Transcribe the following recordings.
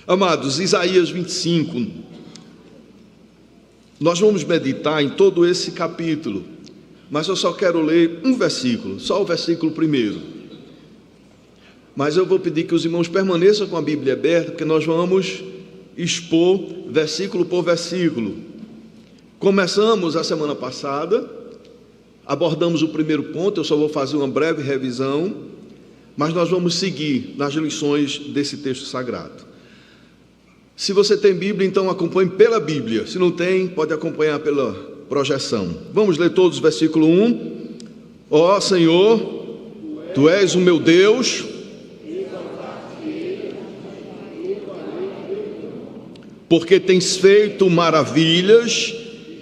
Amados, Isaías 25, nós vamos meditar em todo esse capítulo, mas eu só quero ler um versículo, só o versículo primeiro. Mas eu vou pedir que os irmãos permaneçam com a Bíblia aberta, porque nós vamos expor versículo por versículo. Começamos a semana passada, abordamos o primeiro ponto, eu só vou fazer uma breve revisão, mas nós vamos seguir nas lições desse texto sagrado. Se você tem Bíblia, então acompanhe pela Bíblia. Se não tem, pode acompanhar pela projeção. Vamos ler todos, versículo 1. Ó Senhor, Tu és o meu Deus, porque tens feito maravilhas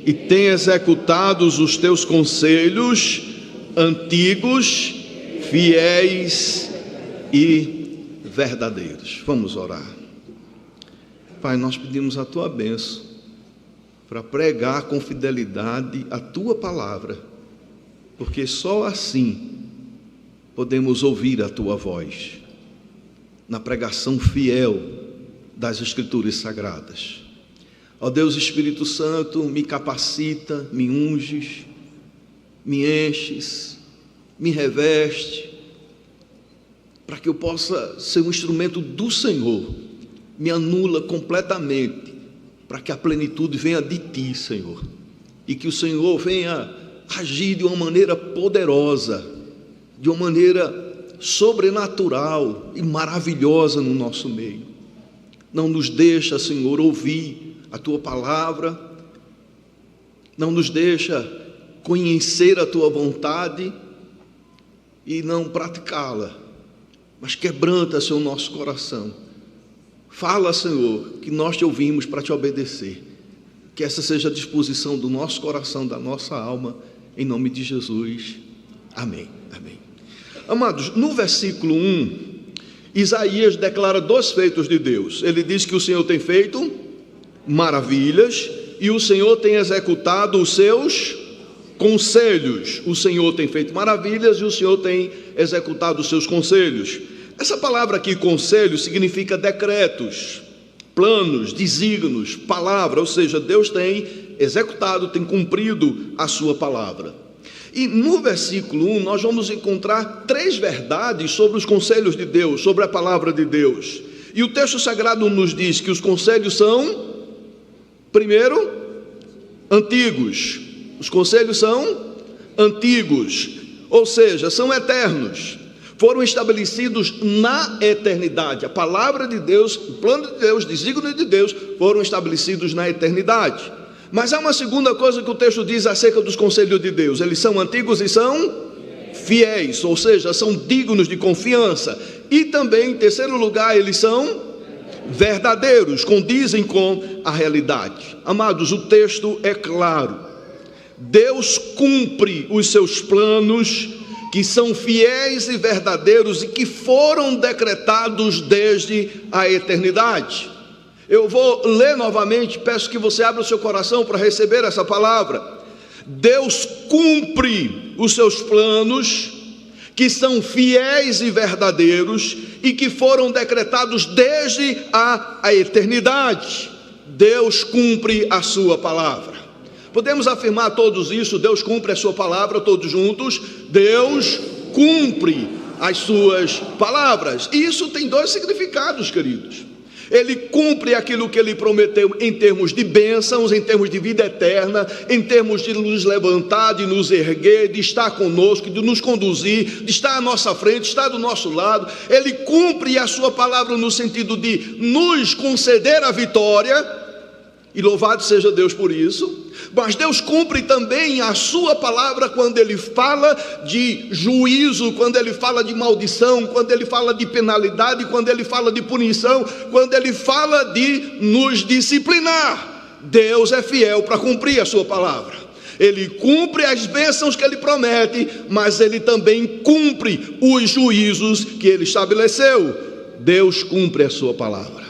e tens executado os Teus conselhos antigos, fiéis e verdadeiros. Vamos orar. Pai, nós pedimos a Tua bênção para pregar com fidelidade a Tua palavra, porque só assim podemos ouvir a Tua voz, na pregação fiel das Escrituras Sagradas. Ó Deus Espírito Santo, me capacita, me unges, me enches, me reveste, para que eu possa ser um instrumento do Senhor. Me anula completamente, para que a plenitude venha de Ti, Senhor, e que o Senhor venha agir de uma maneira poderosa, de uma maneira sobrenatural e maravilhosa no nosso meio. Não nos deixa, Senhor, ouvir a Tua palavra, não nos deixa conhecer a Tua vontade e não praticá-la, mas quebranta, Senhor, o nosso coração. Fala, Senhor, que nós Te ouvimos para Te obedecer. Que essa seja a disposição do nosso coração, da nossa alma, em nome de Jesus. Amém. Amém. Amados, no versículo 1, Isaías declara dois feitos de Deus. Ele diz que o Senhor tem feito maravilhas e o Senhor tem executado os seus conselhos. O Senhor tem feito maravilhas e o Senhor tem executado os seus conselhos. Essa palavra aqui, conselho, significa decretos, planos, desígnios, palavra, ou seja, Deus tem executado, tem cumprido a sua palavra. E no versículo 1 nós vamos encontrar três verdades sobre os conselhos de Deus, sobre a palavra de Deus. E o texto sagrado nos diz que os conselhos são, primeiro, antigos. Os conselhos são antigos, ou seja, são eternos. Foram estabelecidos na eternidade. A palavra de Deus, o plano de Deus, o desígnio de Deus, foram estabelecidos na eternidade. Mas há uma segunda coisa que o texto diz acerca dos conselhos de Deus. Eles são antigos e são fiéis, ou seja, são dignos de confiança. E também, em terceiro lugar, eles são verdadeiros, condizem com a realidade. Amados, o texto é claro. Deus cumpre os seus planos, que são fiéis e verdadeiros e que foram decretados desde a eternidade. Eu vou ler novamente, peço que você abra o seu coração para receber essa palavra. Deus cumpre os seus planos, que são fiéis e verdadeiros e que foram decretados desde a eternidade. Deus cumpre a sua palavra. Podemos afirmar todos isso, Deus cumpre a sua palavra, todos juntos. Deus cumpre as suas palavras. E isso tem dois significados, queridos. Ele cumpre aquilo que Ele prometeu em termos de bênçãos, em termos de vida eterna, em termos de nos levantar, de nos erguer, de estar conosco, de nos conduzir, de estar à nossa frente, de estar do nosso lado. Ele cumpre a sua palavra no sentido de nos conceder a vitória, e louvado seja Deus por isso. Mas Deus cumpre também a sua palavra quando Ele fala de juízo, quando Ele fala de maldição, quando Ele fala de penalidade, quando Ele fala de punição, quando Ele fala de nos disciplinar. Deus é fiel para cumprir a sua palavra. Ele cumpre as bênçãos que Ele promete, mas Ele também cumpre os juízos que Ele estabeleceu. Deus cumpre a sua palavra.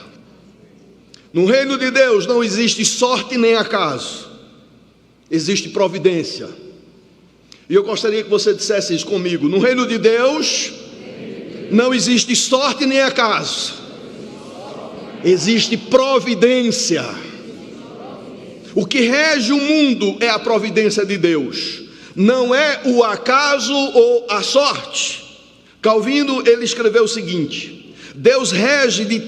No reino de Deus não existe sorte nem acaso, existe providência. E eu gostaria que você dissesse isso comigo. No reino de Deus não existe sorte nem acaso, existe providência. O que rege o mundo é a providência de Deus, não é o acaso ou a sorte. Calvino, ele escreveu o seguinte: Deus rege de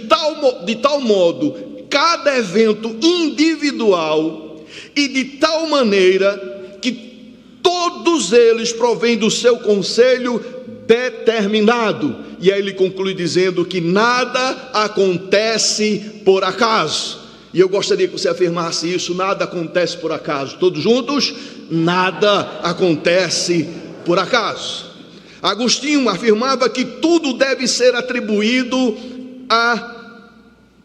tal modo cada evento individual e de tal maneira que todos eles provêm do seu conselho determinado. E aí ele conclui dizendo que nada acontece por acaso. E eu gostaria que você afirmasse isso: nada acontece por acaso. Todos juntos: nada acontece por acaso. Agostinho afirmava que tudo deve ser atribuído à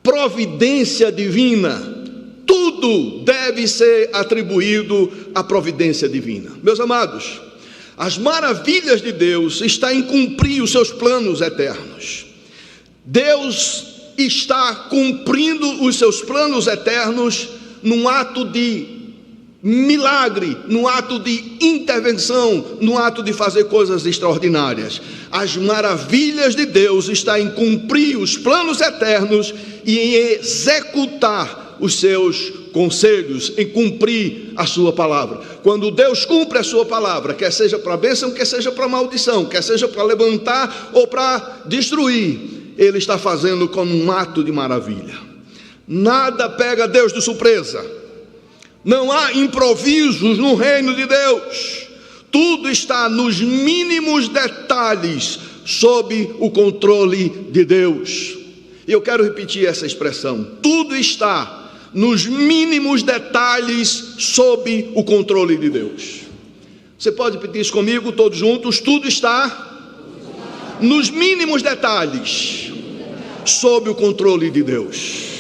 providência divina. Tudo deve ser atribuído à providência divina. Meus amados, as maravilhas de Deus estão em cumprir os seus planos eternos. Deus está cumprindo os seus planos eternos num ato de milagre, num ato de intervenção, num ato de fazer coisas extraordinárias. As maravilhas de Deus estão em cumprir os planos eternos e em executar os seus conselhos, em cumprir a sua palavra. Quando Deus cumpre a sua palavra, quer seja para bênção, quer seja para maldição, quer seja para levantar ou para destruir, Ele está fazendo como um ato de maravilha. Nada pega Deus de surpresa. Não há improvisos no reino de Deus. Tudo está nos mínimos detalhes, sob o controle de Deus. E eu quero repetir essa expressão: tudo está nos mínimos detalhes, sob o controle de Deus. Você pode repetir isso comigo, todos juntos? Tudo está nos mínimos detalhes, sob o controle de Deus.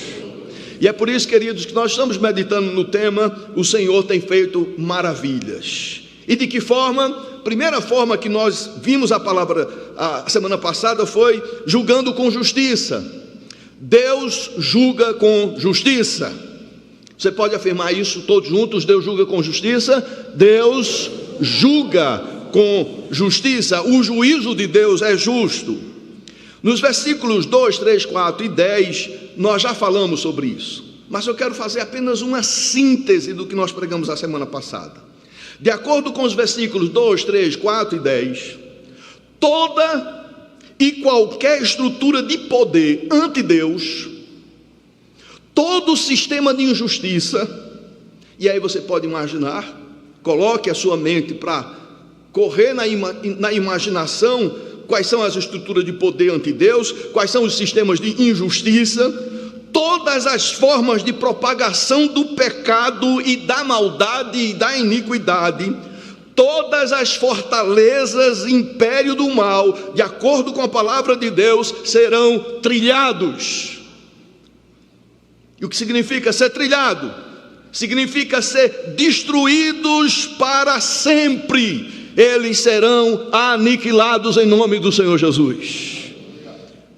E é por isso, queridos, que nós estamos meditando no tema: o Senhor tem feito maravilhas. E de que forma? Primeira forma que nós vimos a palavra a semana passada foi julgando com justiça. Deus julga com justiça. Você pode afirmar isso todos juntos? Deus julga com justiça. Deus julga com justiça. O juízo de Deus é justo. Nos versículos 2, 3, 4 e 10, nós já falamos sobre isso, mas eu quero fazer apenas uma síntese do que nós pregamos a semana passada. De acordo com os versículos 2, 3, 4 e 10, toda e qualquer estrutura de poder ante Deus, todo sistema de injustiça, e aí você pode imaginar, coloque a sua mente para correr na imaginação quais são as estruturas de poder ante Deus, quais são os sistemas de injustiça, todas as formas de propagação do pecado e da maldade e da iniquidade, todas as fortalezas, império do mal, de acordo com a palavra de Deus, serão trilhados. E o que significa ser trilhado? Significa ser destruídos para sempre. Eles serão aniquilados em nome do Senhor Jesus.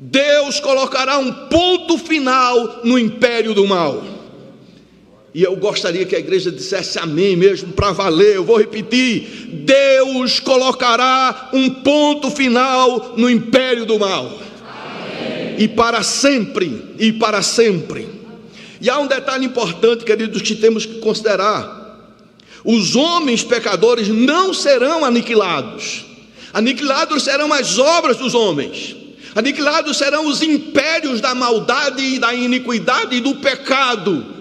Deus colocará um ponto final no império do mal. E eu gostaria que a igreja dissesse amém mesmo, para valer. Eu vou repetir: Deus colocará um ponto final no império do mal. Amém. E para sempre, e para sempre. E há um detalhe importante, queridos, que temos que considerar: os homens pecadores não serão aniquilados. Aniquilados serão as obras dos homens. Aniquilados serão os impérios da maldade e da iniquidade e do pecado.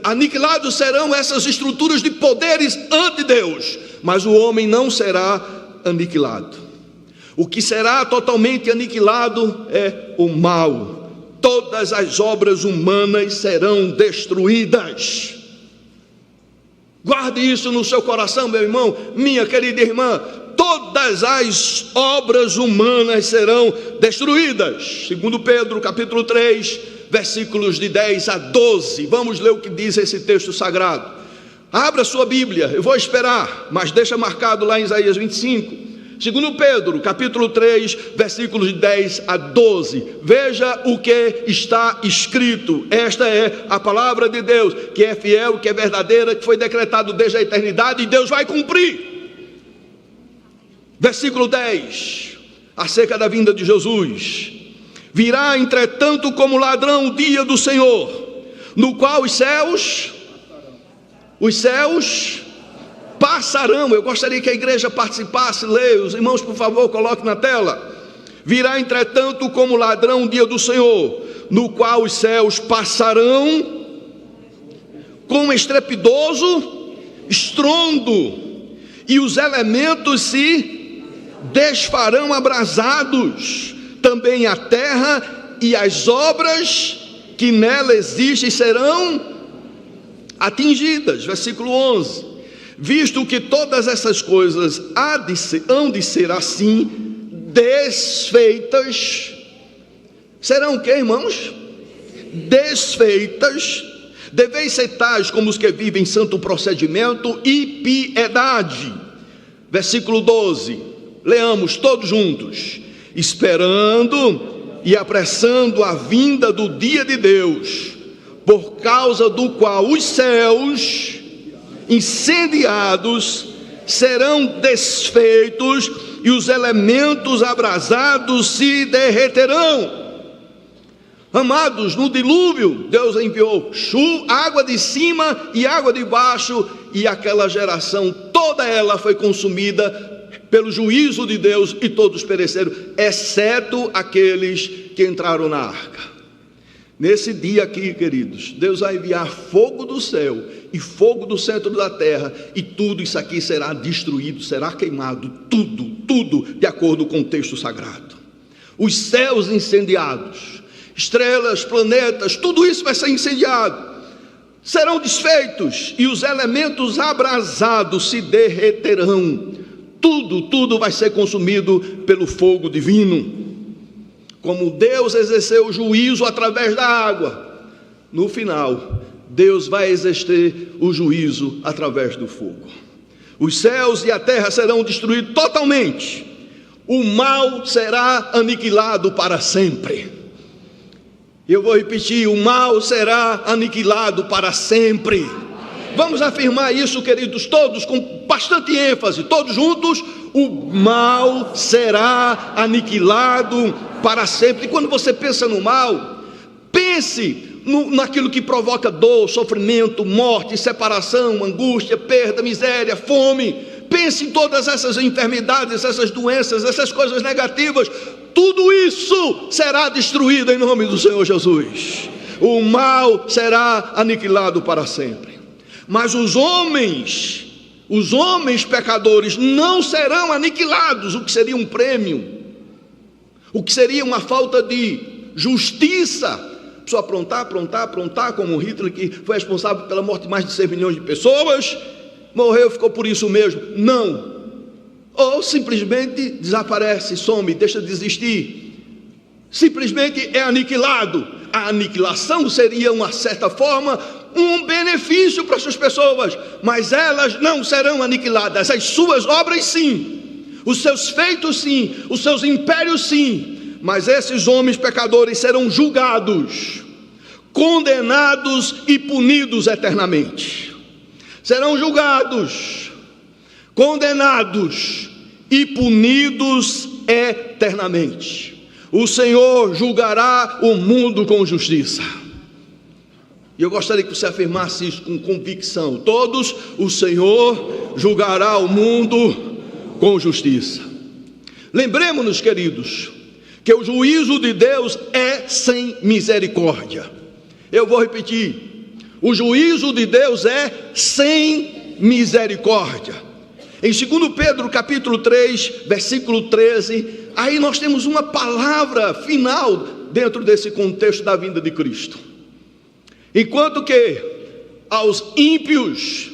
Aniquilados serão essas estruturas de poderes ante Deus. Mas o homem não será aniquilado. O que será totalmente aniquilado é o mal. Todas as obras humanas serão destruídas. Guarde isso no seu coração, meu irmão, minha querida irmã. Todas as obras humanas serão destruídas. Segundo Pedro, capítulo 3, versículos de 10 a 12. Vamos ler o que diz esse texto sagrado. Abra sua Bíblia, eu vou esperar, mas deixa marcado lá em Isaías 25. Segundo Pedro, capítulo 3, versículos de 10 a 12. Veja o que está escrito. Esta é a palavra de Deus, que é fiel, que é verdadeira, que foi decretado desde a eternidade, e Deus vai cumprir. Versículo 10, acerca da vinda de Jesus: Virá, entretanto, como ladrão o dia do Senhor, no qual os céus passarão. Eu gostaria que a igreja participasse, leia, os irmãos, por favor, coloquem na tela. Virá, entretanto, como ladrão o dia do Senhor, no qual os céus passarão com estrepidoso estrondo, e os elementos se desfarão abrasados, também a terra e as obras que nela existem serão atingidas. Versículo 11: visto que todas essas coisas hão de ser assim desfeitas. Serão o que, irmãos? Desfeitas. Deveis ser tais como os que vivem santo procedimento e piedade. Versículo 12, leamos todos juntos. Esperando e apressando a vinda do dia de Deus, por causa do qual os céus incendiados serão desfeitos e os elementos abrasados se derreterão. Amados, no dilúvio, Deus enviou água de cima e água de baixo, e aquela geração, toda ela foi consumida pelo juízo de Deus, e todos pereceram, exceto aqueles que entraram na arca. Nesse dia aqui, queridos, Deus vai enviar fogo do céu e fogo do centro da terra, e tudo isso aqui será destruído, será queimado, tudo de acordo com o texto sagrado. Os céus incendiados, estrelas, planetas, tudo isso vai ser incendiado, serão desfeitos, e os elementos abrasados se derreterão. Tudo vai ser consumido pelo fogo divino. Como Deus exerceu o juízo através da água, no final Deus vai exercer o juízo através do fogo. Os céus e a terra serão destruídos totalmente, o mal será aniquilado para sempre. Eu vou repetir: o mal será aniquilado para sempre. Vamos afirmar isso, queridos, todos com bastante ênfase, todos juntos. O mal será aniquilado para sempre. E quando você pensa no mal, pense naquilo que provoca dor, sofrimento, morte, separação, angústia, perda, miséria, fome. Pense em todas essas enfermidades, essas doenças, essas coisas negativas. Tudo isso será destruído em nome do Senhor Jesus. O mal será aniquilado para sempre. Mas os homens pecadores não serão aniquilados, o que seria um prêmio, o que seria uma falta de justiça. A pessoa aprontar, como Hitler, que foi responsável pela morte de mais de 6 milhões de pessoas, morreu, ficou por isso mesmo. Não. Ou simplesmente desaparece, some, deixa de existir, simplesmente é aniquilado. A aniquilação seria, uma certa forma, um benefício para essas pessoas, mas elas não serão aniquiladas. As suas obras sim, os seus feitos sim, os seus impérios sim, mas esses homens pecadores serão julgados, condenados e punidos eternamente. Serão julgados, condenados e punidos eternamente. O Senhor julgará o mundo com justiça. E eu gostaria que você afirmasse isso com convicção. Todos: o Senhor julgará o mundo com justiça. Lembremos-nos, queridos, que o juízo de Deus é sem misericórdia. Eu vou repetir: o juízo de Deus é sem misericórdia. Em 2 Pedro capítulo 3, versículo 13, aí nós temos uma palavra final dentro desse contexto da vinda de Cristo. Enquanto que aos ímpios,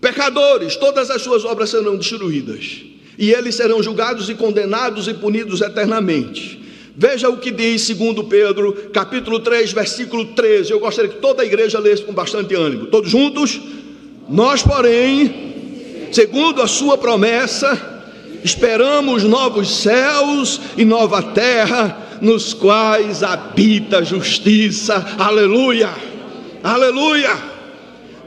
pecadores, todas as suas obras serão destruídas, e eles serão julgados e condenados e punidos eternamente. Veja o que diz 2 Pedro capítulo 3, versículo 13. Eu gostaria que toda a igreja lesse com bastante ânimo. Todos juntos? Nós, porém, segundo a sua promessa, esperamos novos céus e nova terra, nos quais habita a justiça. Aleluia, aleluia.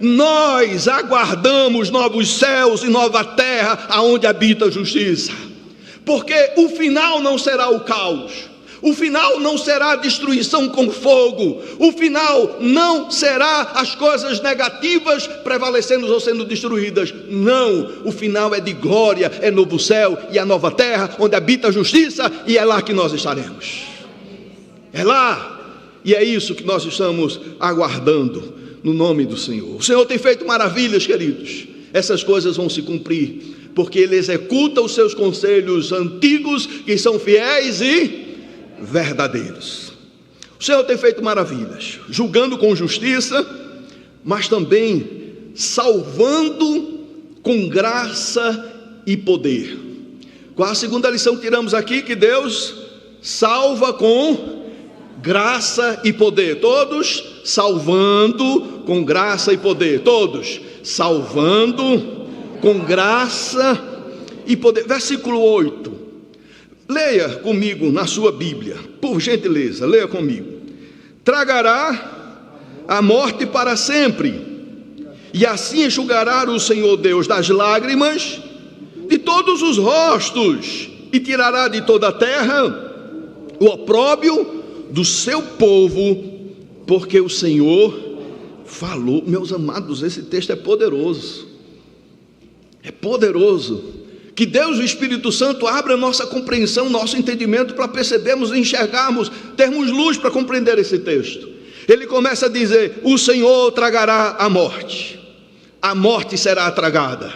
Nós aguardamos novos céus e nova terra, aonde habita a justiça, porque o final não será o caos, O final não será destruição com fogo. O final não será as coisas negativas prevalecendo ou sendo destruídas. Não, o final é de glória, é novo céu e a nova terra, onde habita a justiça, e é lá que nós estaremos. É lá, e é isso que nós estamos aguardando, no nome do Senhor. O Senhor tem feito maravilhas, queridos. Essas coisas vão se cumprir, porque Ele executa os seus conselhos antigos, que são fiéis e verdadeiros. O Senhor tem feito maravilhas, julgando com justiça, mas também salvando com graça e poder. Qual a segunda lição que tiramos aqui? Que Deus salva com graça e poder. Todos salvando com graça e poder. Todos salvando com graça e poder. Versículo 8. Leia comigo na sua Bíblia, por gentileza, leia comigo. Tragará a morte para sempre, e assim enxugará o Senhor Deus das lágrimas de todos os rostos, e tirará de toda a terra o opróbrio do seu povo, porque o Senhor falou. Meus amados, esse texto é poderoso. É poderoso. Que Deus, o Espírito Santo, abra nossa compreensão, nosso entendimento, para percebermos, enxergarmos, termos luz para compreender esse texto. Ele começa a dizer: o Senhor tragará a morte será tragada.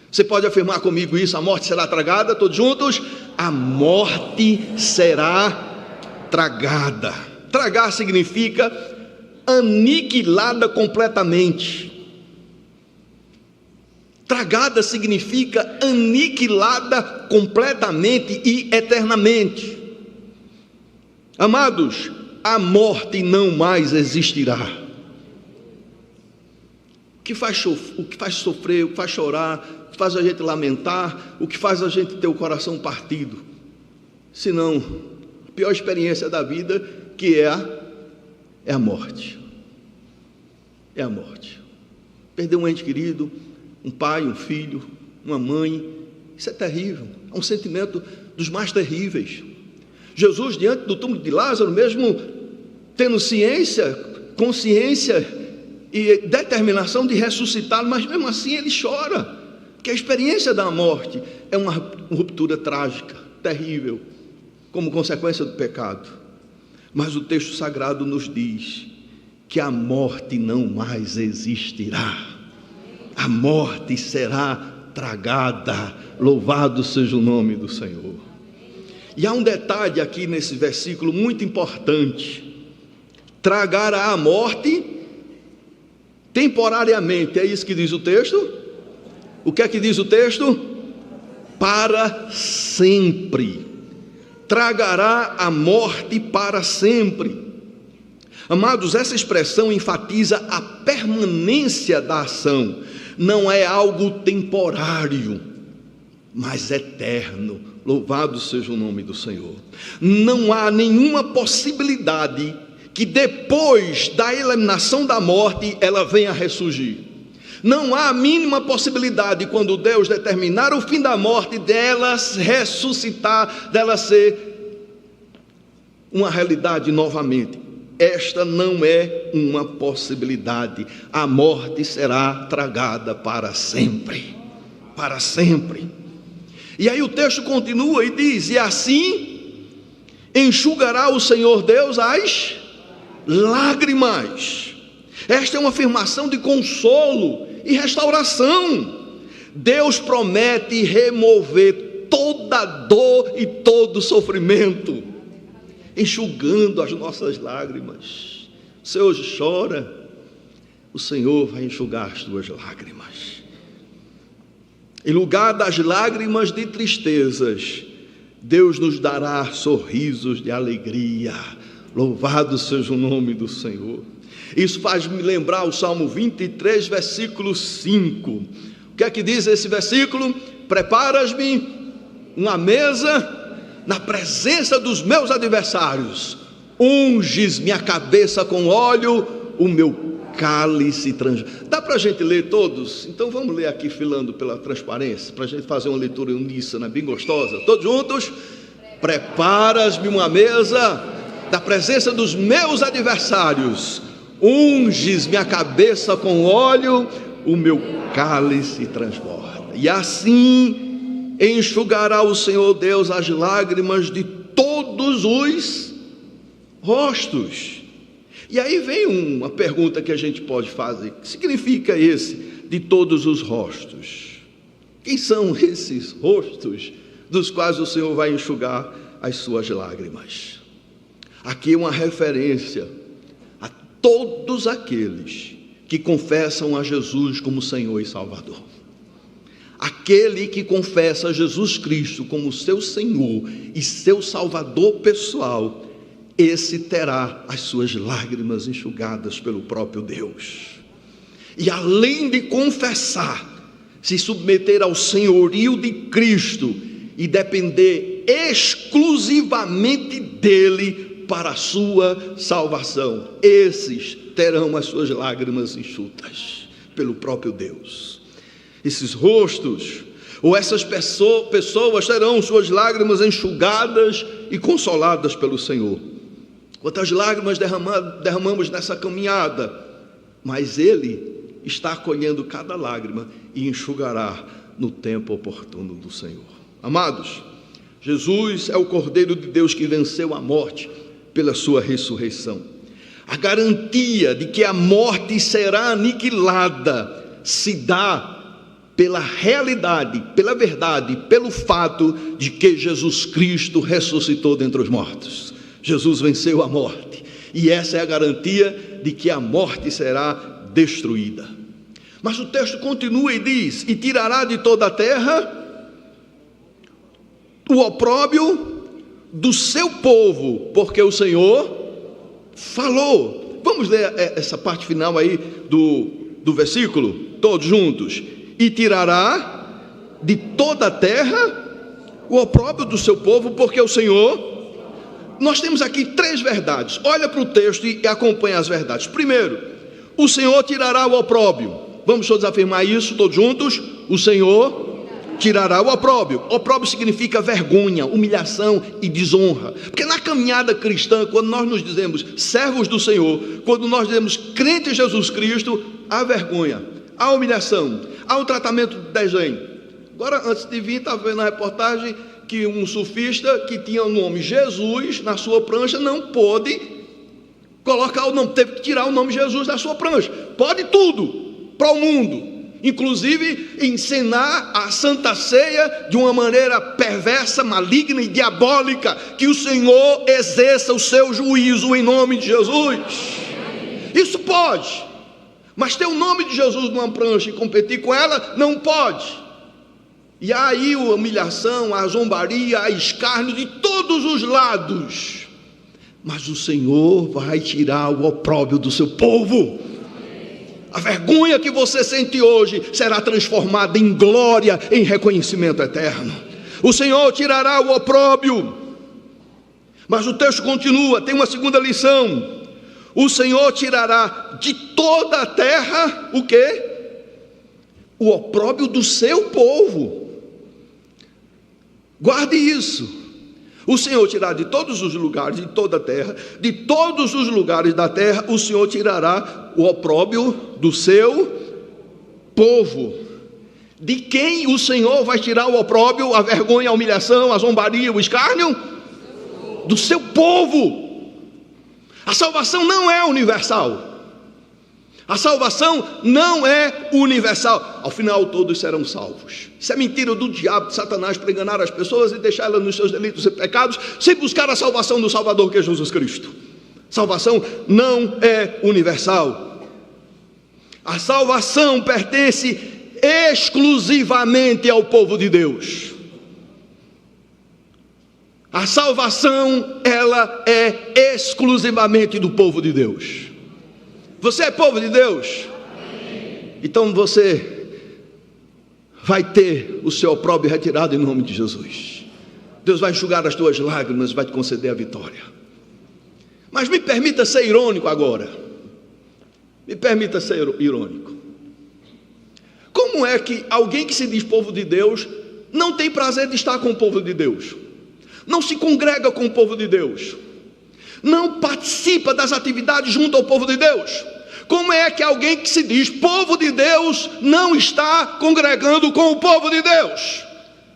Você pode afirmar comigo isso? A morte será tragada, todos juntos? A morte será tragada. Tragar significa aniquilada completamente. Tragada significa aniquilada completamente e eternamente. Amados, a morte não mais existirá. O que faz sofrer, o que faz chorar, o que faz a gente lamentar, o que faz a gente ter o coração partido, senão a pior experiência da vida, que é a morte. É a morte. Perder um ente querido, um pai, um filho, uma mãe, isso é terrível, é um sentimento dos mais terríveis. Jesus, diante do túmulo de Lázaro, mesmo tendo consciência e determinação de ressuscitá-lo, mas mesmo assim ele chora, porque a experiência da morte é uma ruptura trágica, terrível, como consequência do pecado. Mas o texto sagrado nos diz que a morte não mais existirá. A morte será tragada. Louvado seja o nome do Senhor. E há um detalhe aqui nesse versículo muito importante: tragará a morte temporariamente. É isso que diz o texto? O que é que diz o texto? Para sempre. Tragará a morte para sempre. Amados, essa expressão enfatiza a permanência da ação. Não é algo temporário, mas eterno. Louvado seja o nome do Senhor. Não há nenhuma possibilidade que depois da eliminação da morte ela venha a ressurgir. Não há a mínima possibilidade, quando Deus determinar o fim da morte, dela ressuscitar, dela ser uma realidade novamente. Esta não é uma possibilidade. A morte será tragada para sempre. Para sempre. E aí o texto continua e diz: e assim enxugará o Senhor Deus as lágrimas. Esta é uma afirmação de consolo e restauração. Deus promete remover toda dor e todo sofrimento, enxugando as nossas lágrimas. Você hoje chora, o Senhor vai enxugar as tuas lágrimas. Em lugar das lágrimas de tristezas, Deus nos dará sorrisos de alegria. Louvado seja o nome do Senhor. Isso faz-me lembrar o Salmo 23, versículo 5. O que é que diz esse versículo? Preparas-me uma mesa na presença dos meus adversários, unges minha cabeça com óleo, o meu cálice transborda. Dá para a gente ler todos? Então vamos ler aqui, filando pela transparência, para a gente fazer uma leitura uníssona, bem gostosa. Todos juntos? preparas-me uma mesa da presença dos meus adversários, unges minha cabeça com óleo, o meu cálice transborda. E assim enxugará o Senhor Deus as lágrimas de todos os rostos. E aí vem uma pergunta que a gente pode fazer: o que significa esse de todos os rostos? Quem são esses rostos dos quais o Senhor vai enxugar as suas lágrimas? Aqui é uma referência a todos aqueles que confessam a Jesus como Senhor e Salvador. Aquele que confessa Jesus Cristo como seu Senhor e seu Salvador pessoal, esse terá as suas lágrimas enxugadas pelo próprio Deus. E além de confessar, se submeter ao senhorio de Cristo e depender exclusivamente dele para a sua salvação, esses terão as suas lágrimas enxutas pelo próprio Deus. Esses rostos, ou essas pessoas terão suas lágrimas enxugadas e consoladas pelo Senhor. Quantas lágrimas derramamos nessa caminhada, mas Ele está acolhendo cada lágrima e enxugará no tempo oportuno do Senhor. Amados, Jesus é o Cordeiro de Deus que venceu a morte pela sua ressurreição. A garantia de que a morte será aniquilada se dá pela realidade, pela verdade, pelo fato de que Jesus Cristo ressuscitou dentre os mortos. Jesus venceu a morte, e essa é a garantia de que a morte será destruída. Mas o texto continua e diz: e tirará de toda a terra o opróbio do seu povo, porque o Senhor falou. Vamos ler essa parte final aí do versículo, todos juntos. E tirará de toda a terra o opróbrio do seu povo, porque o Senhor... Nós temos aqui três verdades. Olha para o texto e acompanha as verdades. Primeiro, o Senhor tirará o opróbrio. Vamos todos afirmar isso, todos juntos. O Senhor tirará o opróbrio. Opróbrio significa vergonha, humilhação e desonra. Porque na caminhada cristã, quando nós nos dizemos servos do Senhor, quando nós dizemos crente em Jesus Cristo, há vergonha, há humilhação, há um tratamento de desdém. Agora, antes de vir, estava vendo na reportagem que um surfista que tinha o nome Jesus na sua prancha não pôde colocar o nome, teve que tirar o nome Jesus da sua prancha. Pode tudo para o mundo, inclusive encenar a Santa Ceia de uma maneira perversa, maligna e diabólica. Que o Senhor exerça o seu juízo em nome de Jesus. Isso pode, mas ter o nome de Jesus numa prancha e competir com ela, não pode. E há aí a humilhação, a zombaria, a escárnio de todos os lados. Mas o Senhor vai tirar o opróbrio do seu povo. A vergonha que você sente hoje será transformada em glória, em reconhecimento eterno. O Senhor tirará o opróbrio. Mas o texto continua, tem uma segunda lição. O Senhor tirará de toda a terra o quê? O opróbrio do seu povo. Guarde isso. O Senhor tirará de todos os lugares, de toda a terra, de todos os lugares da terra, o Senhor tirará o opróbrio do seu povo. De quem o Senhor vai tirar o opróbrio, a vergonha, a humilhação, a zombaria, o escárnio? Do seu povo. A salvação não é universal. A salvação não é universal. Ao final todos serão salvos. Isso é mentira do diabo, de Satanás, para enganar as pessoas e deixar elas nos seus delitos e pecados, sem buscar a salvação do Salvador, que é Jesus Cristo. Salvação não é universal. A salvação pertence exclusivamente ao povo de Deus. A salvação, ela é exclusivamente do povo de Deus. Você é povo de Deus? Então você vai ter o seu opróbrio retirado em nome de Jesus. Deus vai enxugar as tuas lágrimas, vai te conceder a vitória. Mas me permita ser irônico agora. Me permita ser irônico. Como é que alguém que se diz povo de Deus não tem prazer de estar com o povo de Deus? não se congrega com o povo de Deus, não participa das atividades junto ao povo de Deus, como é que alguém que se diz povo de Deus não está congregando com o povo de Deus?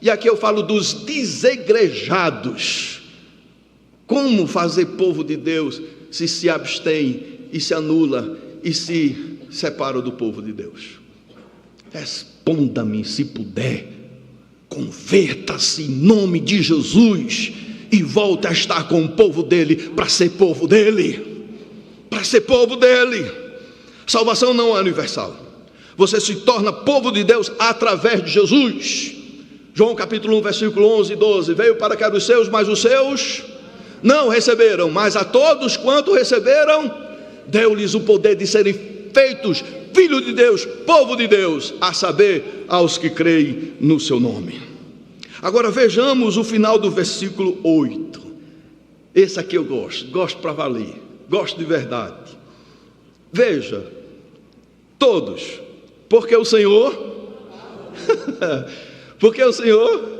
E aqui eu falo dos desigrejados. Como fazer povo de Deus se abstém e se anula e se separa do povo de Deus? Responda-me, se puder. Converta-se em nome de Jesus e volta a estar com o povo dele, para ser povo dele, para ser povo dele. Salvação não é universal, você se torna povo de Deus através de Jesus. João capítulo 1 versículo 11 e 12, veio para cá dos seus, mas os seus não receberam, mas a todos quanto receberam, deu-lhes o poder de serem feitos filhos de Deus, povo de Deus, a saber, aos que creem no seu nome. Agora vejamos o final do versículo 8. Esse aqui eu gosto para valer, gosto de verdade. Veja, todos, porque o Senhor porque o Senhor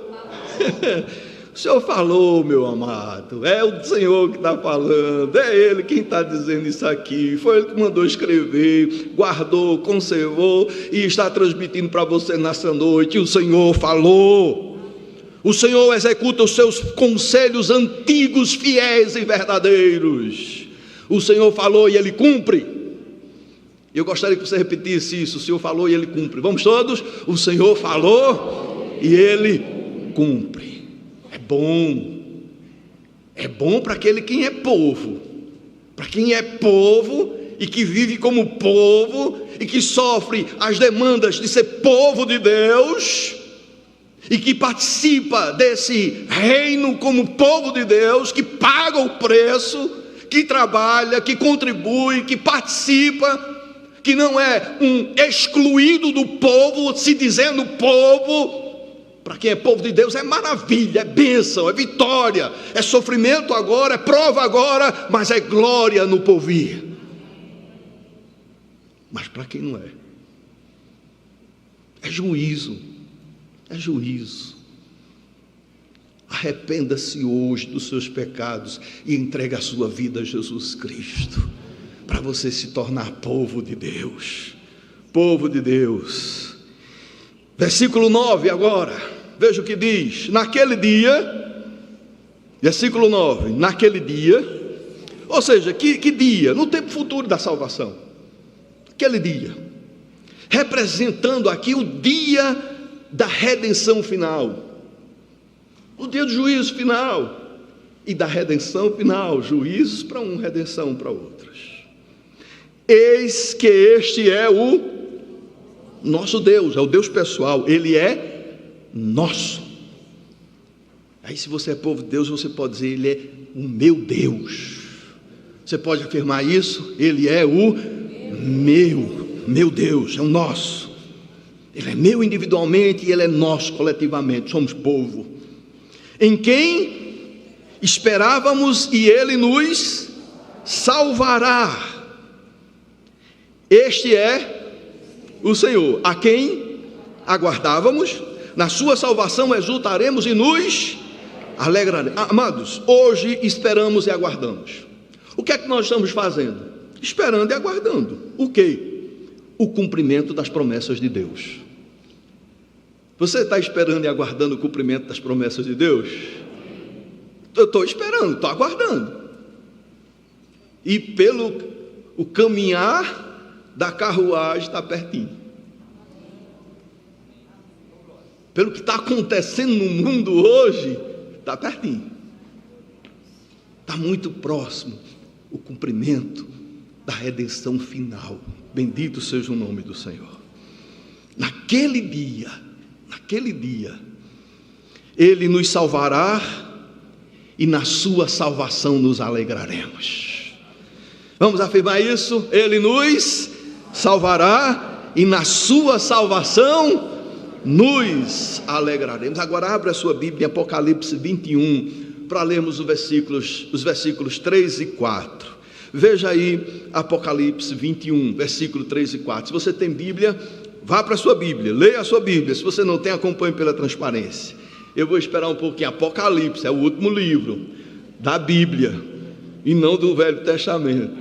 o Senhor falou, meu amado, é o Senhor que está falando, é Ele quem está dizendo isso aqui, foi Ele que mandou escrever, guardou, conservou e está transmitindo para você nessa noite. O Senhor falou, o Senhor executa os seus conselhos antigos, fiéis e verdadeiros. O Senhor falou e Ele cumpre. Eu gostaria que você repetisse isso: o Senhor falou e Ele cumpre. Vamos todos? O Senhor falou e Ele cumpre. É bom para aquele quem é povo, para quem é povo e que vive como povo e que sofre as demandas de ser povo de Deus e que participa desse reino como povo de Deus, que paga o preço, que trabalha, que contribui, que participa, que não é um excluído do povo, se dizendo povo. Para quem é povo de Deus é maravilha, é bênção, é vitória, é sofrimento agora, é prova agora, mas é glória no porvir. Mas para quem não é, é juízo, é juízo. Arrependa-se hoje dos seus pecados e entregue a sua vida a Jesus Cristo, para você se tornar povo de Deus, povo de Deus. Versículo 9 agora. Veja o que diz: naquele dia, versículo 9, naquele dia, ou seja, que dia? No tempo futuro da salvação, aquele dia, representando aqui o dia da redenção final, o dia do juízo final e da redenção final, juízos para um, redenção para outros. Eis que este é o nosso Deus, é o Deus pessoal, Ele é nosso. Aí, se você é povo de Deus, você pode dizer: Ele é o meu Deus. Você pode afirmar isso: Ele é o meu Deus, é o nosso. Ele é meu individualmente e Ele é nosso coletivamente, somos povo. Em quem esperávamos e Ele nos salvará. Este é o Senhor, a quem aguardávamos. Na sua salvação exultaremos e nos alegraremos. Amados, hoje esperamos e aguardamos. O que é que nós estamos fazendo? Esperando e aguardando. O quê? O cumprimento das promessas de Deus. Você está esperando e aguardando o cumprimento das promessas de Deus? Eu estou esperando, estou aguardando. E pelo o caminhar da carruagem está pertinho. Pelo que está acontecendo no mundo hoje, está pertinho. Está muito próximo o cumprimento da redenção final. Bendito seja o nome do Senhor. Naquele dia, Ele nos salvará e na sua salvação nos alegraremos. Vamos afirmar isso? Ele nos salvará e na sua salvação nos alegraremos. Agora abra a sua Bíblia em Apocalipse 21 para lermos os versículos 3 e 4. Veja aí Apocalipse 21, versículo 3 e 4. Se você tem Bíblia, vá para a sua Bíblia, leia a sua Bíblia. Se você não tem, acompanhe pela transparência. Eu vou esperar um pouquinho. Apocalipse é o último livro da Bíblia e não do Velho Testamento.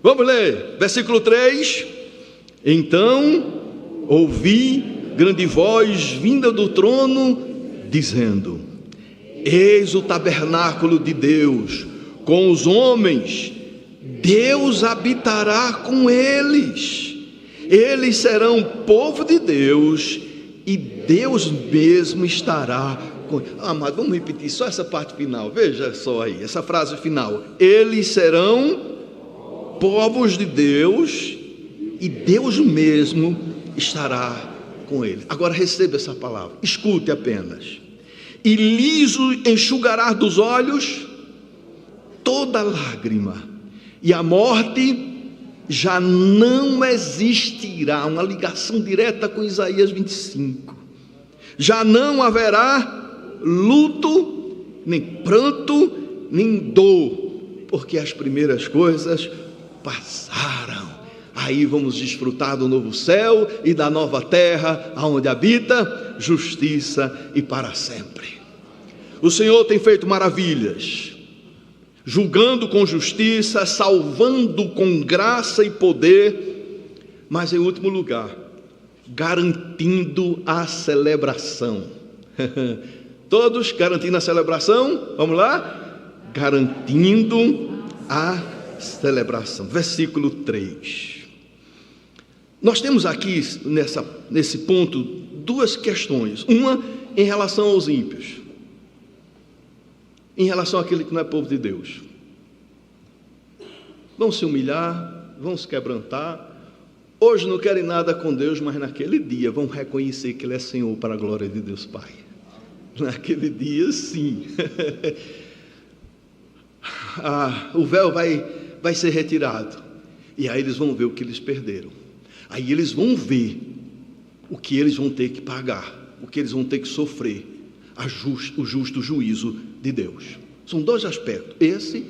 Vamos ler, versículo 3. Então ouvi grande voz vinda do trono, dizendo: eis o tabernáculo de Deus com os homens, Deus habitará com eles, eles serão povo de Deus, e Deus mesmo estará com... Amado, vamos repetir só essa parte final, veja só aí, essa frase final: eles serão povos de Deus, e Deus mesmo estará com eles. Agora receba essa palavra, escute apenas: e liso enxugará dos olhos toda lágrima, e a morte já não existirá. Uma ligação direta com Isaías 25. Já não haverá luto, nem pranto, nem dor, porque as primeiras coisas passaram. Aí vamos desfrutar do novo céu e da nova terra, aonde habita justiça e para sempre. O Senhor tem feito maravilhas, julgando com justiça, salvando com graça e poder, mas em último lugar, garantindo a celebração. Todos garantindo a celebração? Vamos lá? Garantindo a celebração. Versículo 3. Nós temos aqui, nesse ponto, duas questões. Uma em relação aos ímpios, em relação àquele que não é povo de Deus. Vão se humilhar, vão se quebrantar. Hoje não querem nada com Deus, mas naquele dia vão reconhecer que Ele é Senhor para a glória de Deus Pai. Naquele dia, sim. O véu vai ser retirado, e aí eles vão ver o que eles perderam. Aí eles vão ver o que eles vão ter que pagar, o que eles vão ter que sofrer, o justo juízo de Deus. São dois aspectos, esse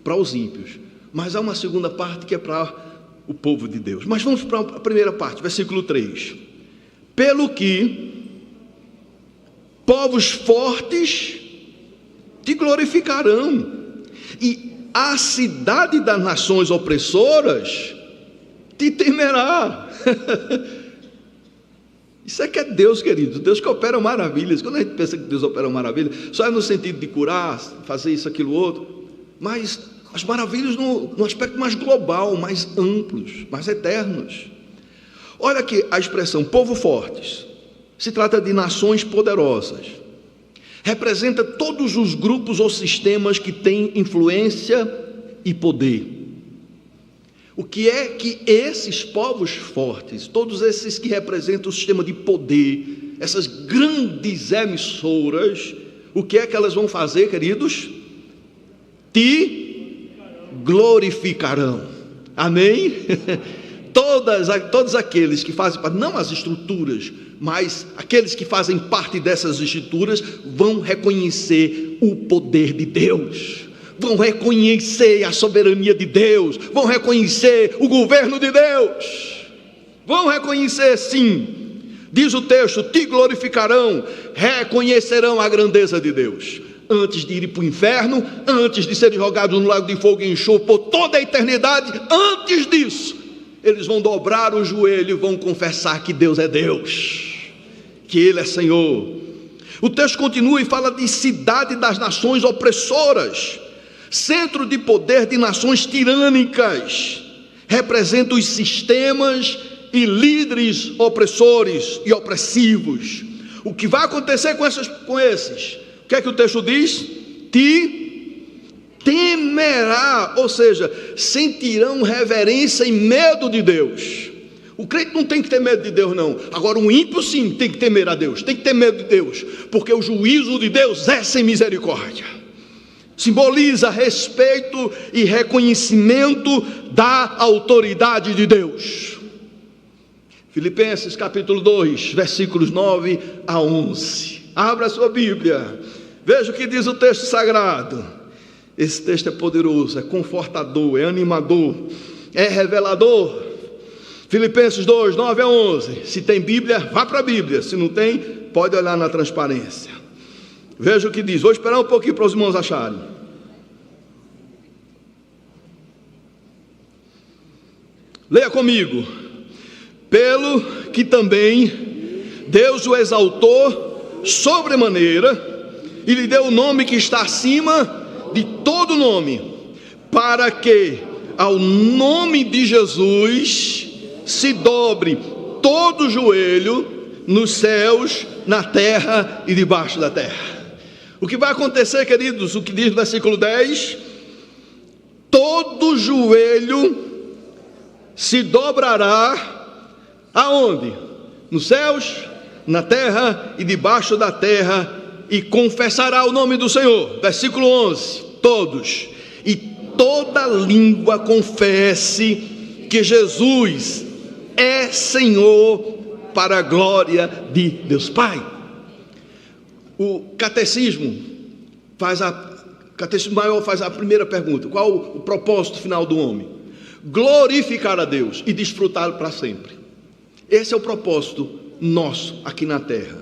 para os ímpios, mas há uma segunda parte que é para o povo de Deus. Mas vamos para a primeira parte, versículo 3. Pelo que povos fortes te glorificarão, e a cidade das nações opressoras te temerá. Isso é que é Deus, querido. Deus que opera maravilhas. Quando a gente pensa que Deus opera maravilhas, só é no sentido de curar, fazer isso, aquilo, outro, mas as maravilhas no aspecto mais global, mais amplos, mais eternos. Olha aqui a expressão povo fortes. Se trata de nações poderosas. Representa todos os grupos ou sistemas que têm influência e poder. O que é que esses povos fortes, todos esses que representam o sistema de poder, essas grandes emissoras, o que é que elas vão fazer, queridos? Te glorificarão. Amém? Todos aqueles que fazem parte, não as estruturas, mas aqueles que fazem parte dessas estruturas, vão reconhecer o poder de Deus, vão reconhecer a soberania de Deus, vão reconhecer o governo de Deus, vão reconhecer sim. Diz o texto: te glorificarão, reconhecerão a grandeza de Deus. Antes de irem para o inferno, antes de serem jogados no lago de fogo e enxofre por toda a eternidade, antes disso, eles vão dobrar o joelho e vão confessar que Deus é Deus, que Ele é Senhor. O texto continua e fala de cidade das nações opressoras, centro de poder de nações tirânicas. Representa os sistemas e líderes opressores e opressivos. O que vai acontecer com esses? O que é que o texto diz? Te temerá, ou seja, sentirão reverência e medo de Deus. O crente não tem que ter medo de Deus, não. Agora o ímpio sim tem que temer a Deus, tem que ter medo de Deus, porque o juízo de Deus é sem misericórdia. Simboliza respeito e reconhecimento da autoridade de Deus. Filipenses capítulo 2, versículos 9 a 11. Abra a sua Bíblia, veja o que diz o texto sagrado. Esse texto é poderoso, é confortador, é animador, é revelador. Filipenses 2, 9 a 11. Se tem Bíblia, vá para a Bíblia. Se não tem, Pode olhar na transparência. Veja o que diz. Vou esperar um pouquinho para os irmãos acharem. Leia comigo. Pelo que também Deus o exaltou sobremaneira e lhe deu o nome que está acima de todo nome, para que ao nome de Jesus se dobre todo o joelho nos céus, na terra e debaixo da terra. O que vai acontecer, queridos? O que diz no versículo 10: todo joelho se dobrará aonde? Nos céus, na terra e debaixo da terra, e confessará o nome do Senhor. Versículo 11: todos, e toda língua confesse que Jesus é Senhor, para a glória de Deus Pai. O catecismo maior faz a primeira pergunta: qual o propósito final do homem? Glorificar a Deus e desfrutá-lo para sempre. Esse é o propósito nosso aqui na terra.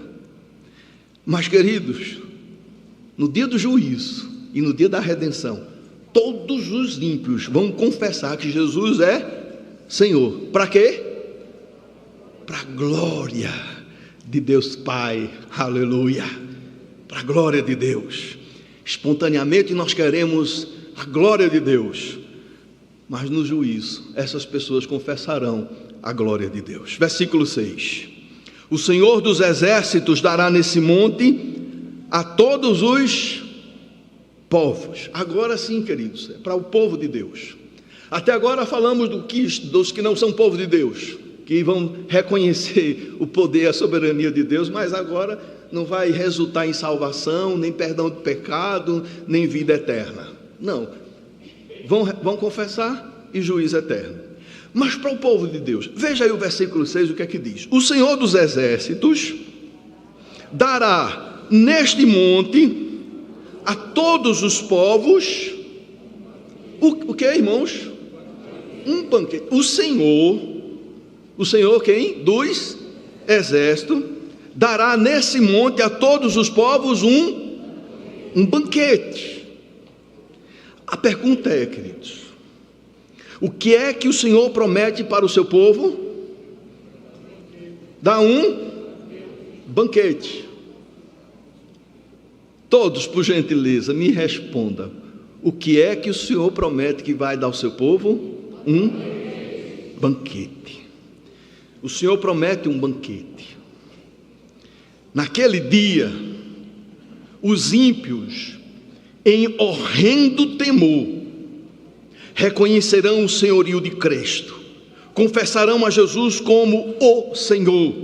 Mas, queridos, no dia do juízo e no dia da redenção, todos os ímpios vão confessar que Jesus é Senhor. Para quê? Para a glória de Deus Pai. Aleluia. Para a glória de Deus. Espontaneamente nós queremos a glória de Deus, mas no juízo essas pessoas confessarão a glória de Deus. Versículo 6: o Senhor dos exércitos dará nesse monte a todos os povos. Agora sim, queridos, é para o povo de Deus. Até agora falamos dos que não são povo de Deus, que vão reconhecer o poder e a soberania de Deus, mas agora não vai resultar em salvação, nem perdão de pecado, nem vida eterna. Não, vão confessar e juízo eterno. Mas para o povo de Deus, veja aí o versículo 6, o que é que diz: o Senhor dos exércitos dará neste monte a todos os povos, o que, irmãos? Um banquete. O Senhor quem? Dos exércitos, dará nesse monte a todos os povos um banquete. A pergunta é, queridos, o que é que o Senhor promete para o seu povo? Dá um banquete. Todos, por gentileza, me respondam: o que é que o Senhor promete que vai dar ao seu povo? Um banquete. O Senhor promete um banquete. Naquele dia, os ímpios, em horrendo temor, reconhecerão o senhorio de Cristo, confessarão a Jesus como o Senhor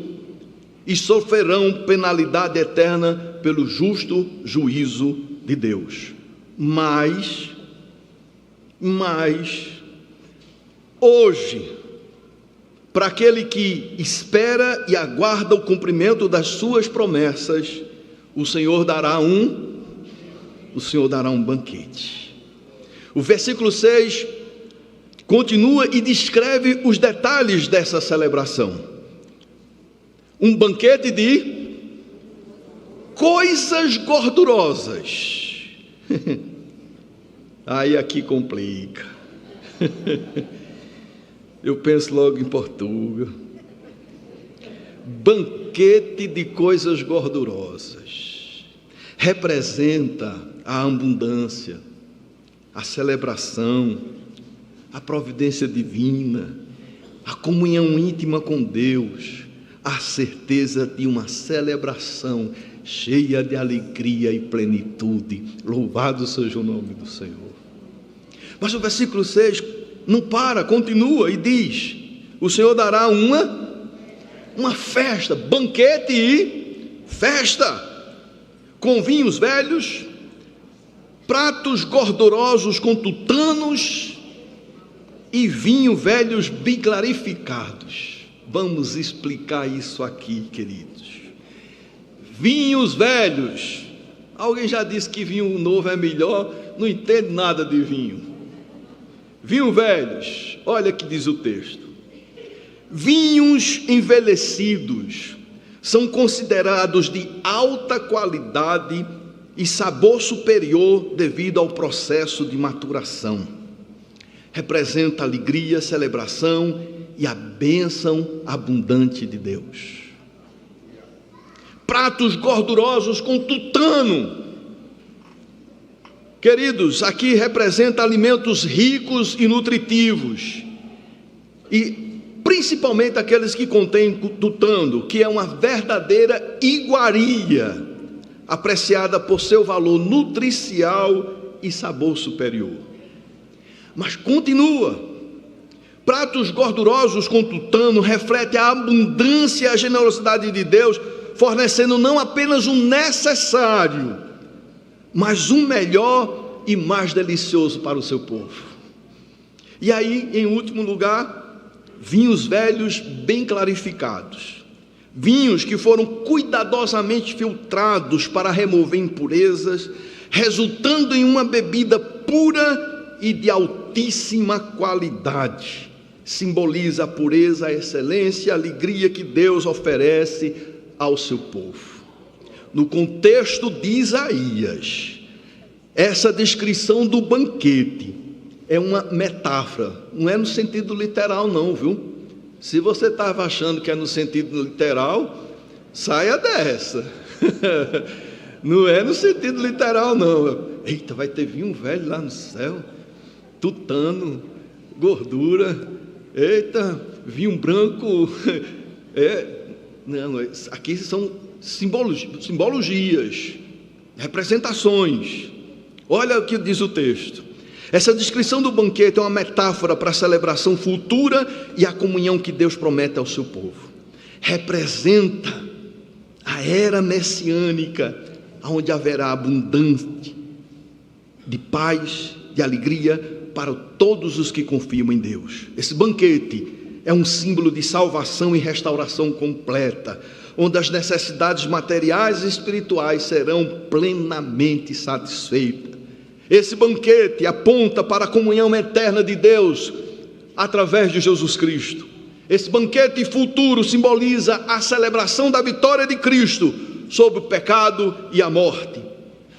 e sofrerão penalidade eterna pelo justo juízo de Deus. Mas hoje, para aquele que espera e aguarda o cumprimento das suas promessas, o Senhor dará um banquete. O versículo 6 continua e descreve os detalhes dessa celebração. Um banquete de coisas gordurosas. Aí aqui complica. Eu penso logo em Portugal. Banquete de coisas gordurosas. Representa a abundância, a celebração, a providência divina, a comunhão íntima com Deus, a certeza de uma celebração cheia de alegria e plenitude. Louvado seja o nome do Senhor. Mas o versículo 6 não para, continua e diz: o Senhor dará uma festa, banquete e festa, com vinhos velhos, pratos gordurosos com tutanos e vinho velhos bem clarificados. Vamos explicar isso aqui, queridos. Vinhos velhos. Alguém já disse que vinho novo é melhor? Não entende nada de vinho. Vinho velhos, olha que diz o texto: vinhos envelhecidos, são considerados de alta qualidade e sabor superior devido ao processo de maturação. Representa alegria, celebração e a bênção abundante de Deus. Pratos gordurosos com tutano. Queridos, aqui representa alimentos ricos e nutritivos, e principalmente aqueles que contêm tutano, que é uma verdadeira iguaria, apreciada por seu valor nutricial e sabor superior. Mas continua: pratos gordurosos com tutano refletem a abundância e a generosidade de Deus, fornecendo não apenas o necessário, mas um melhor e mais delicioso para o seu povo. E aí, em último lugar, vinhos velhos bem clarificados, vinhos que foram cuidadosamente filtrados para remover impurezas, resultando em uma bebida pura e de altíssima qualidade. Simboliza a pureza, a excelência e a alegria que Deus oferece ao seu povo. No contexto de Isaías, essa descrição do banquete é uma metáfora, não é no sentido literal não, viu? Se você estava achando que é no sentido literal, saia dessa. Não é no sentido literal não. Eita, vai ter vinho velho lá no céu, tutano, gordura, eita, vinho branco. Não, aqui são simbologias, representações. Olha o que diz o texto. Essa descrição do banquete é uma metáfora para a celebração futura e a comunhão que Deus promete ao seu povo. Representa a era messiânica, onde haverá abundância de paz, de alegria para todos os que confiam em Deus. Esse banquete é um símbolo de salvação e restauração completa, onde as necessidades materiais e espirituais serão plenamente satisfeitas. Esse banquete aponta para a comunhão eterna de Deus através de Jesus Cristo. Esse banquete futuro simboliza a celebração da vitória de Cristo sobre o pecado e a morte,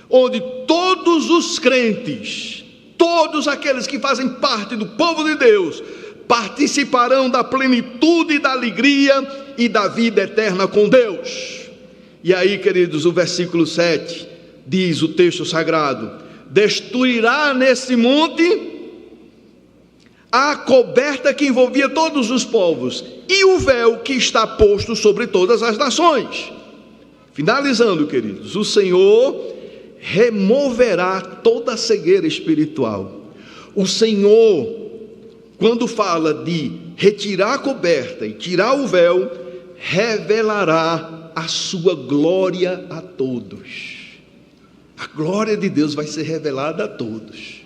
onde todos os crentes, todos aqueles que fazem parte do povo de Deus, participarão da plenitude da alegria e da vida eterna com Deus. E aí, queridos, o versículo 7 diz o texto sagrado: destruirá nesse monte a coberta que envolvia todos os povos e o véu que está posto sobre todas as nações. Finalizando, queridos, o Senhor removerá toda a cegueira espiritual. O Senhor, quando fala de retirar a coberta e tirar o véu, revelará a sua glória a todos. A glória de Deus vai ser revelada a todos.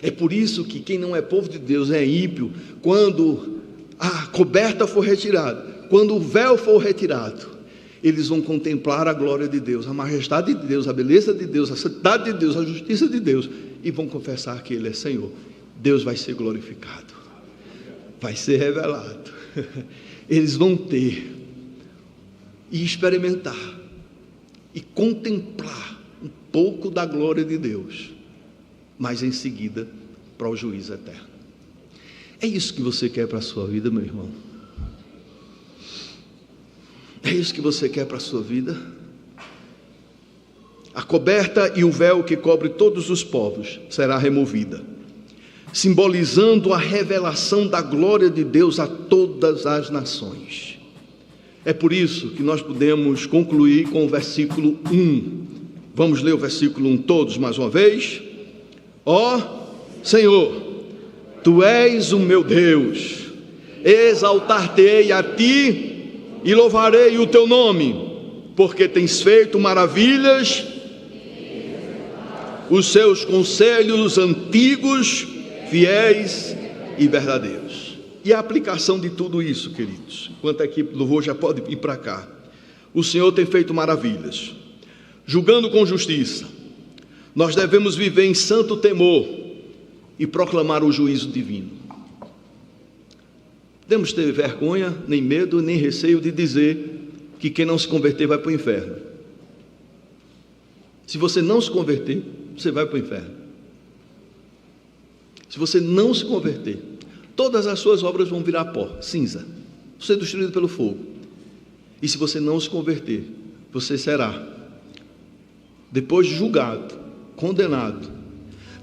É por isso que quem não é povo de Deus é ímpio. Quando a coberta for retirada, quando o véu for retirado, eles vão contemplar a glória de Deus, a majestade de Deus, a beleza de Deus, a santidade de Deus, a justiça de Deus, e vão confessar que Ele é Senhor. Deus vai ser glorificado, vai ser revelado. Eles vão ter e experimentar e contemplar um pouco da glória de Deus, mas em seguida para o juízo eterno. É isso que você quer para a sua vida, meu irmão? É isso que você quer para a sua vida? A coberta e o véu que cobre todos os povos será removida, simbolizando a revelação da glória de Deus a todas as nações. É por isso que nós podemos concluir com o versículo 1. Vamos ler o versículo 1 todos mais uma vez? Ó Senhor, Tu és o meu Deus, exaltar-te-ei a Ti e louvarei o Teu nome, porque tens feito maravilhas, os Seus conselhos antigos, fiéis e verdadeiros. E a aplicação de tudo isso, queridos, enquanto a equipe do louvor já pode vir para cá. O Senhor tem feito maravilhas, julgando com justiça. Nós devemos viver em santo temor e proclamar o juízo divino. Não podemos ter vergonha, nem medo, nem receio de dizer que quem não se converter vai para o inferno. Se você não se converter, você vai para o inferno. Se você não se converter, todas as suas obras vão virar pó, cinza, ser destruído pelo fogo. E se você não se converter, você será, depois de julgado, condenado,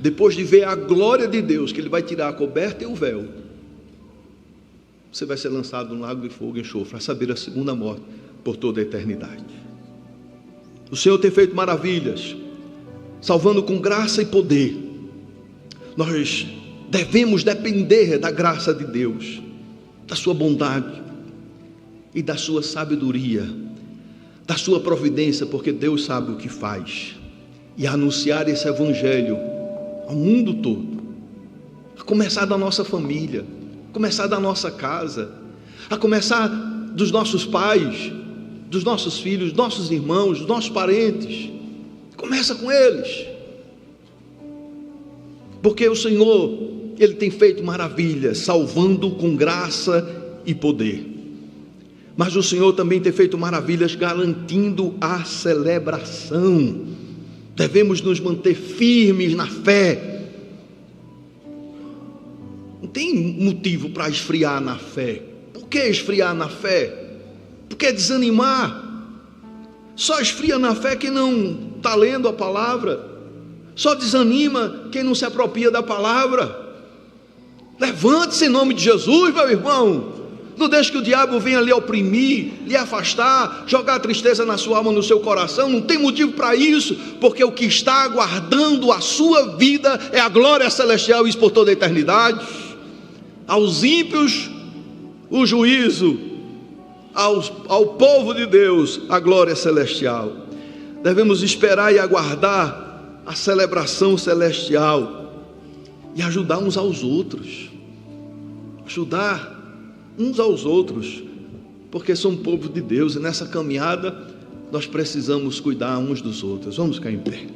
depois de ver a glória de Deus, que Ele vai tirar a coberta e o véu, você vai ser lançado no lago de fogo e enxofre, a saber, a segunda morte, por toda a eternidade. O Senhor tem feito maravilhas, salvando com graça e poder. Nós devemos depender da graça de Deus, da sua bondade e da sua sabedoria, da sua providência, porque Deus sabe o que faz, e anunciar esse evangelho ao mundo todo, a começar da nossa família, a começar da nossa casa, a começar dos nossos pais, dos nossos filhos, dos nossos irmãos, dos nossos parentes. Começa com eles, porque o Senhor, Ele tem feito maravilhas, salvando com graça e poder. Mas o Senhor também tem feito maravilhas, garantindo a celebração. Devemos nos manter firmes na fé. Não tem motivo para esfriar na fé. Por que esfriar na fé? Por que desanimar? Só esfria na fé quem não está lendo a palavra. Só desanima quem não se apropria da palavra. Levante-se em nome de Jesus, meu irmão. Não deixe que o diabo venha lhe oprimir, lhe afastar, jogar tristeza na sua alma, no seu coração. Não tem motivo para isso, porque o que está aguardando a sua vida é a glória celestial, e isso por toda a eternidade. Aos ímpios, o juízo, ao povo de Deus, a glória celestial. Devemos esperar e aguardar a celebração celestial e ajudar uns aos outros, porque somos povo de Deus, e nessa caminhada nós precisamos cuidar uns dos outros. Vamos ficar em pé.